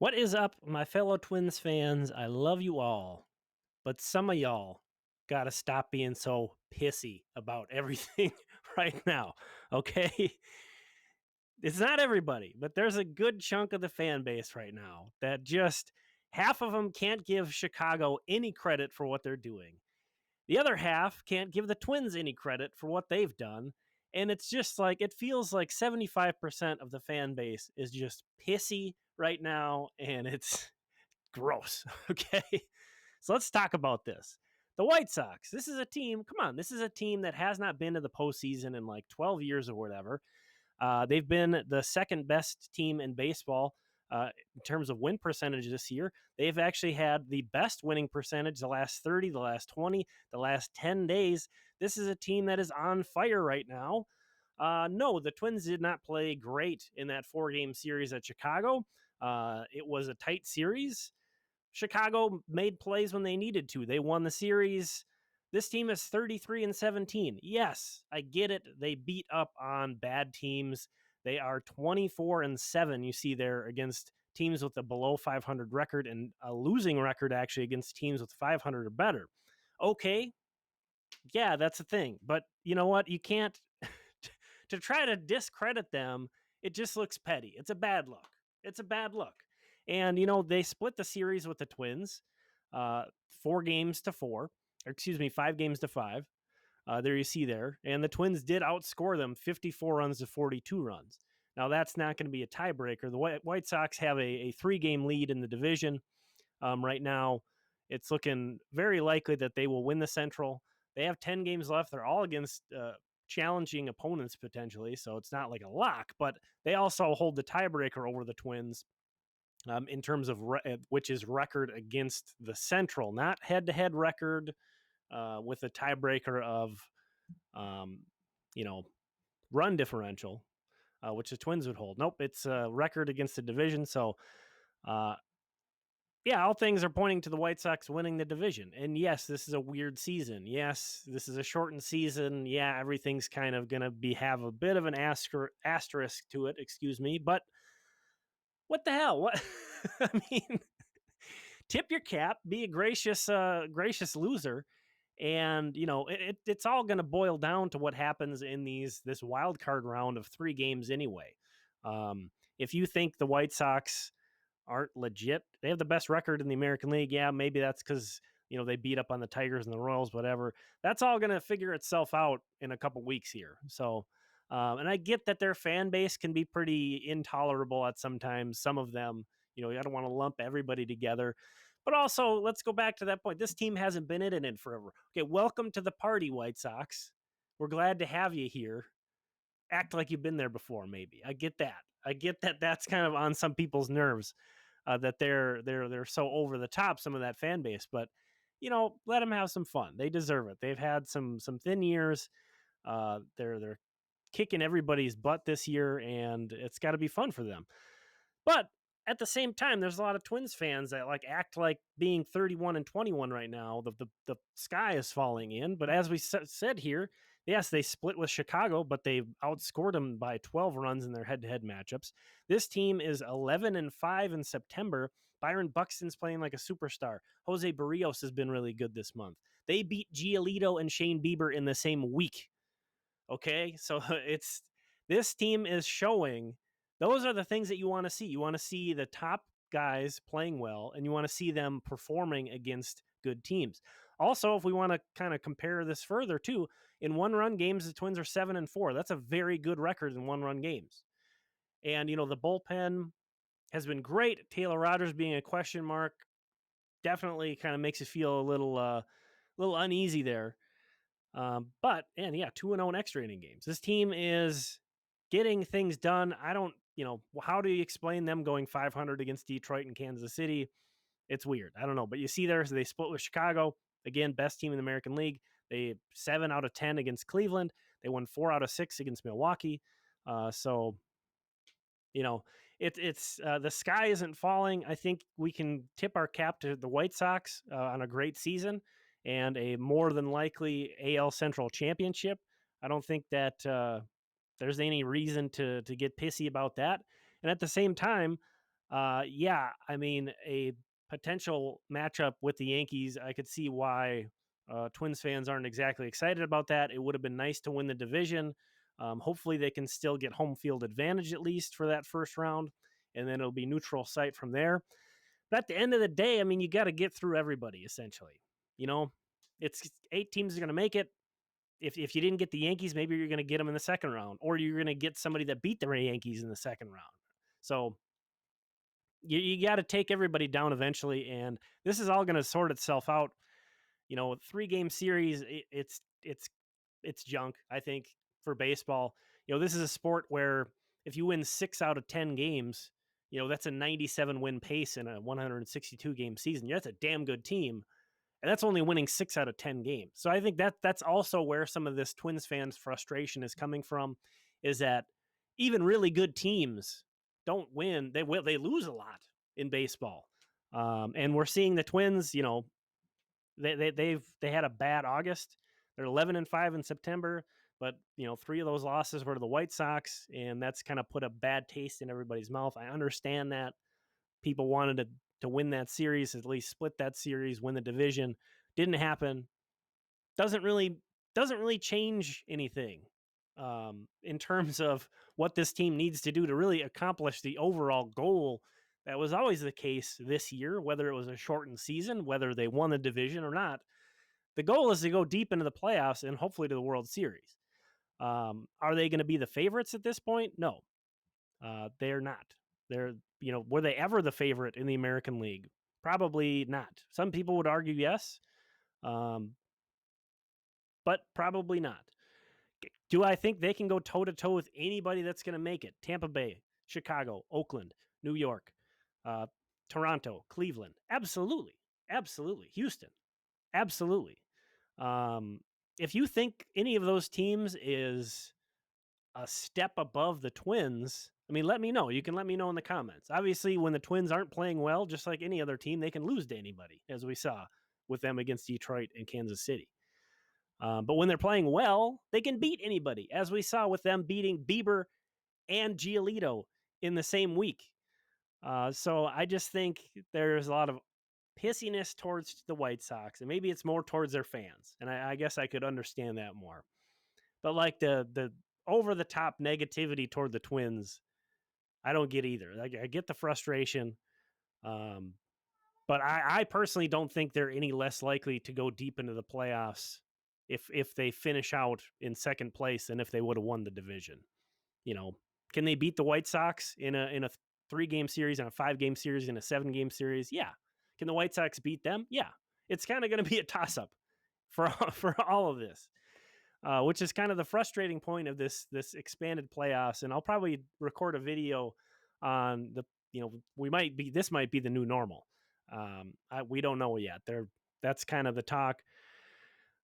What is up, my fellow Twins fans? I love you all, but some of y'all got to stop being so pissy about everything right now, okay? It's not everybody, but there's a good chunk of the fan base right now that just half of them can't give Chicago any credit for what they're doing. The other half can't give the Twins any credit for what they've done. And it's just like, it feels like 75% of the fan base is just pissy right now, and it's gross. Okay. So let's talk about this. The White Sox. This is a team, come on, this is a team that has not been to the postseason in like 12 years or whatever. They've been the second best team in baseball in terms of win percentage this year. They've actually had the best winning percentage the last 30, the last 20, the last 10 days. This is a team that is on fire right now. No, the Twins did not play great in that 4-game series at Chicago. It was a tight series. Chicago made plays when they needed to. They won the series. This team is 33-17. Yes, I get it. They beat up on bad teams. They are 24-7. You see there against teams with a below 500 record and a losing record actually against teams with 500 or better. Okay, yeah, that's a thing. But you know what? You can't to try to discredit them. It just looks petty. It's a bad look. It's a bad look. And they split the series with the Twins, 4-4, or excuse me, 5-5. There you see there, and the Twins did outscore them 54 runs to 42 runs. Now that's not going to be a tiebreaker. The White Sox have a 3-game lead in the division right now. It's looking very likely that they will win the Central. They have 10 games left. They're all against challenging opponents potentially, so it's not like a lock, but they also hold the tiebreaker over the Twins in terms of which is record against the Central, not head-to-head record with a tiebreaker of run differential, which the Twins would hold. Nope, it's a record against the division. So yeah, all things are pointing to the White Sox winning the division. And yes, this is a weird season. Yes, this is a shortened season. Yeah, everything's kind of going to have a bit of an asterisk to it, excuse me. But what the hell? What? I mean, tip your cap, be a gracious loser. And, it's all going to boil down to what happens in this wild card round of 3 games anyway. If you think the White Sox aren't legit, they have the best record in the American League. Yeah, maybe that's because they beat up on the Tigers and the Royals, whatever. That's all going to figure itself out in a couple weeks here. So, and I get that their fan base can be pretty intolerable at sometimes. Some of them, you don't want to lump everybody together. But also, let's go back to that point. This team hasn't been in it forever. Okay, welcome to the party, White Sox. We're glad to have you here. Act like you've been there before, maybe. I get that. I get that that's kind of on some people's nerves, that they're so over the top, some of that fan base. But let them have some fun. They deserve it. They've had some thin years. They're kicking everybody's butt this year, and it's got to be fun for them. But at the same time, there's a lot of Twins fans that act like being 31-21 right now, the sky is falling in. But as we said here, yes, they split with Chicago, but they outscored them by 12 runs in their head-to-head matchups. This team is 11-5 in September. Byron Buxton's playing like a superstar. Jose Barrios has been really good this month. They beat Giolito and Shane Bieber in the same week. Okay, so this team is showing. Those are the things that you want to see. You want to see the top guys playing well, and you want to see them performing against good teams. Also, if we want to kind of compare this further too, in 1-run games, the Twins are 7-4. That's a very good record in 1-run games. And, the bullpen has been great. Taylor Rogers being a question mark definitely kind of makes you feel a little uneasy there. But 2-0 in extra inning games. This team is getting things done. I don't, how do you explain them going 500 against Detroit and Kansas City? It's weird. I don't know. But you see there, so they split with Chicago. Again, best team in the American League. They 7 out of 10 against Cleveland. They won 4 out of 6 against Milwaukee. So, it's the sky isn't falling. I think we can tip our cap to the White Sox on a great season and a more than likely AL Central championship. I don't think that there's any reason to get pissy about that. And at the same time, Yeah, I mean, a potential matchup with the Yankees, I could see why Twins fans aren't exactly excited about that. It would have been nice to win the division. Hopefully, they can still get home field advantage at least for that first round, and then it'll be neutral site from there. But at the end of the day, I mean, you got to get through everybody essentially. You know, it's 8 teams are going to make it. If you didn't get the Yankees, maybe you're going to get them in the second round, or you're going to get somebody that beat the Yankees in the second round. So you got to take everybody down eventually, and this is all going to sort itself out. 3-game series, it's junk, I think, for baseball. This is a sport where if you win 6 out of 10 games, that's a 97 win pace in a 162 game season. That's a damn good team, and that's only winning 6 out of 10 games. So I think that's also where some of this Twins fans frustration is coming from, is that even really good teams don't win. They lose a lot in baseball. And we're seeing the Twins, they had a bad August. They're 11-5 in September, but 3 of those losses were to the White Sox, and that's kind of put a bad taste in everybody's mouth. I understand that people wanted to win that series, at least split that series, win the division. Didn't happen. Doesn't really change anything in terms of what this team needs to do to really accomplish the overall goal that was always the case this year, whether it was a shortened season, whether they won the division or not. The goal is to go deep into the playoffs and hopefully to the World Series. Are they going to be the favorites at this point? No, they're not. They're, were they ever the favorite in the American League? Probably not. Some people would argue yes, but probably not. Do I think they can go toe-to-toe with anybody that's going to make it? Tampa Bay, Chicago, Oakland, New York, Toronto, Cleveland. Absolutely. Absolutely. Houston. Absolutely. If you think any of those teams is a step above the Twins, I mean, let me know. You can let me know in the comments. Obviously, when the Twins aren't playing well, just like any other team, they can lose to anybody, as we saw with them against Detroit and Kansas City. But when they're playing well, they can beat anybody, as we saw with them beating Bieber and Giolito in the same week. So I just think there's a lot of pissiness towards the White Sox, and maybe it's more towards their fans. And I guess I could understand that more. But like the over the top negativity toward the Twins, I don't get either. I get the frustration. But I personally don't think they're any less likely to go deep into the playoffs if they finish out in second place than if they would have won the division. Can they beat the White Sox in a 3-game series, in a 5-game series, in a 7-game series? Yeah. Can the White Sox beat them? Yeah. It's kind of going to be a toss-up for all of this, which is kind of the frustrating point of this expanded playoffs. And I'll probably record a video on this might be the new normal. We don't know yet. That's kind of the talk.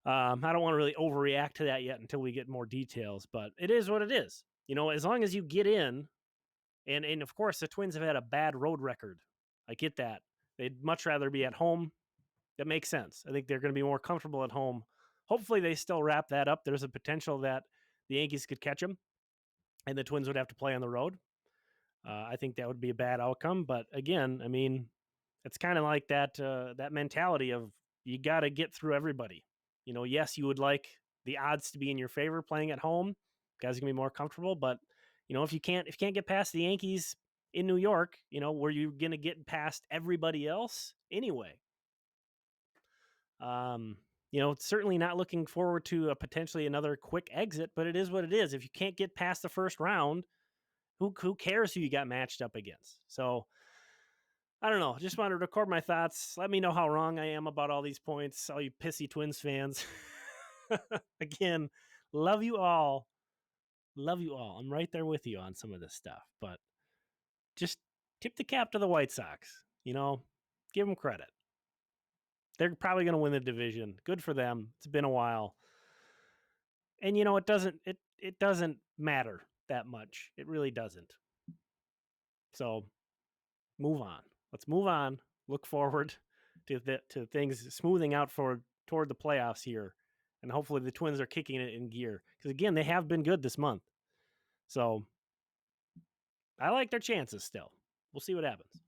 I don't want to really overreact to that yet until we get more details, but it is what it is. As long as you get in, and of course the Twins have had a bad road record. I get that. They'd much rather be at home. That makes sense. I think they're going to be more comfortable at home. Hopefully they still wrap that up. There's a potential that the Yankees could catch them and the Twins would have to play on the road. I think that would be a bad outcome. But again, I mean, it's kind of like that mentality of you got to get through everybody. Yes, you would like the odds to be in your favor playing at home. Guys are going to be more comfortable. But, if you can't get past the Yankees in New York, where you're going to get past everybody else anyway. Certainly not looking forward to potentially another quick exit, but it is what it is. If you can't get past the first round, who cares who you got matched up against? So I don't know. Just wanted to record my thoughts. Let me know how wrong I am about all these points, all you pissy Twins fans. Again, love you all. Love you all. I'm right there with you on some of this stuff, but just tip the cap to the White Sox. Give them credit. They're probably going to win the division. Good for them. It's been a while. And it doesn't matter that much. It really doesn't. So move on. Let's move on. Look forward to things smoothing out toward the playoffs here. And hopefully the Twins are kicking it in gear. Because again, they have been good this month. So I like their chances still. We'll see what happens.